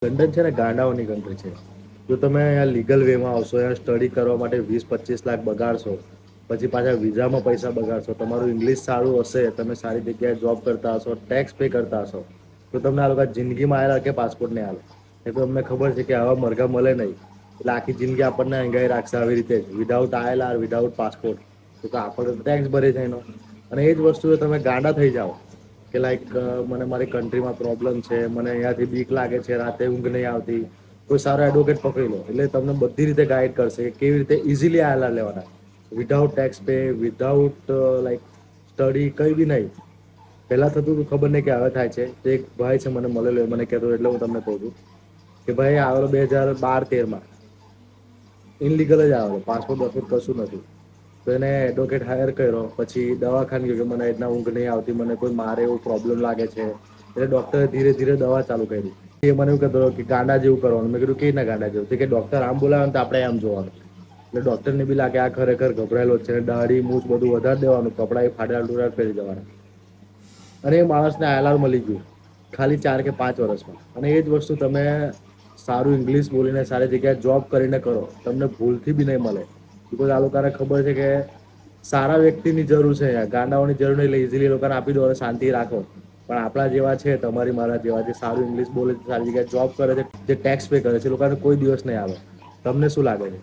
London છે ને ગાંડાઓની country છે. જો તમે અહીંયા લીગલ વેમાં આવશો, અહીંયા સ્ટડી કરવા માટે 20-25 લાખ બગાડશો, પછી પાછા વિઝામાં પૈસા બગાડશો, તમારું ઇંગ્લિશ સારું હશે, તમે સારી જગ્યાએ જોબ કરતા હશો, ટેક્સ પે કરતા હશો, તો તમને આ લોકો જિંદગીમાં આવેલા કે પાસપોર્ટ નહીં આવે. એ તો અમને ખબર છે કે આવા મરઘા મળે નહીં, એટલે આખી જિંદગી આપણને હંગાઈ રાખશે આવી રીતે જ, વિધાઉટ આયેલા, વિધાઉટ પાસપોર્ટ. તો આપણે ટેક્સ ભરે છે એનો. અને એ જ વસ્તુ તમે ગાંડા થઈ જાઓ કે લાઈક મને મારી કન્ટ્રીમાં પ્રોબ્લેમ છે, મને અહીંયાથી બીક લાગે છે, રાતે ઊંઘ નહીં આવતી, કોઈ સારો એડવોકેટ પકડી લો એટલે તમને બધી રીતે ગાઈડ કરશે કે કેવી રીતે ઇઝીલી આયેલા લેવાના, without tax pay, without like study, કંઈ બી નહીં. પહેલાં થતું હતું ખબર નહીં કે હવે થાય છે. એક ભાઈ છે મને મળેલો, મને કહેતો, એટલે હું તમને કહું છું કે ભાઈ આવેલો 2012-13માં, ઇનલીગલ જ આવેલો, પાસપોર્ટ બાસપોર્ટ કશું નથી. તો એને એડવોકેટ હાયર કર્યો, પછી દવાખાને ગયો કે મને એટલા ઊંઘ નહીં આવતી, મને કોઈ મારે એવું પ્રોબ્લેમ લાગે છે, એટલે ડૉક્ટરે ધીરે ધીરે દવા ચાલુ કરી. એ મને એવું કહેતો કે ગાંડા જેવું કરવાનું. મેં કીધું કેવી રીતના ગાંડા જેવું? તો કે ડૉક્ટર આમ બોલાવે ને તો આપણે આમ જોવાનું. એટલે ડૉક્ટરને બી લાગે આ ખરેખર ગભરાયેલો છે, દાઢી મૂછ બધું વધારી દેવાનું, કપડાં એ ફાટેલા ટુટેલા પહેરી જવાના. અને એ માણસને આયલાર મળી ગયું ખાલી 4 કે 5 વર્ષમાં. અને એ જ વસ્તુ તમે સારું ઇંગ્લિશ બોલીને સારી જગ્યાએ જોબ કરીને કરો, તમને ભૂલથી બી નહીં મળે. બિકોઝ આ લોકોને ખબર છે કે સારા વ્યક્તિની જરૂર છે, અહીંયા ગાંડાઓની જરૂર નહીં, એટલે ઇઝીલી એ લોકોને આપી દો અને શાંતિ રાખો. પણ આપણા જેવા છે, તમારી મારા જેવા, જે સારું ઇંગ્લિશ બોલે છે, સારી જગ્યાએ જોબ કરે છે, જે ટેક્સ પે કરે છે, એ લોકોને કોઈ દિવસ નહીં આવે. તમને શું લાગે છે?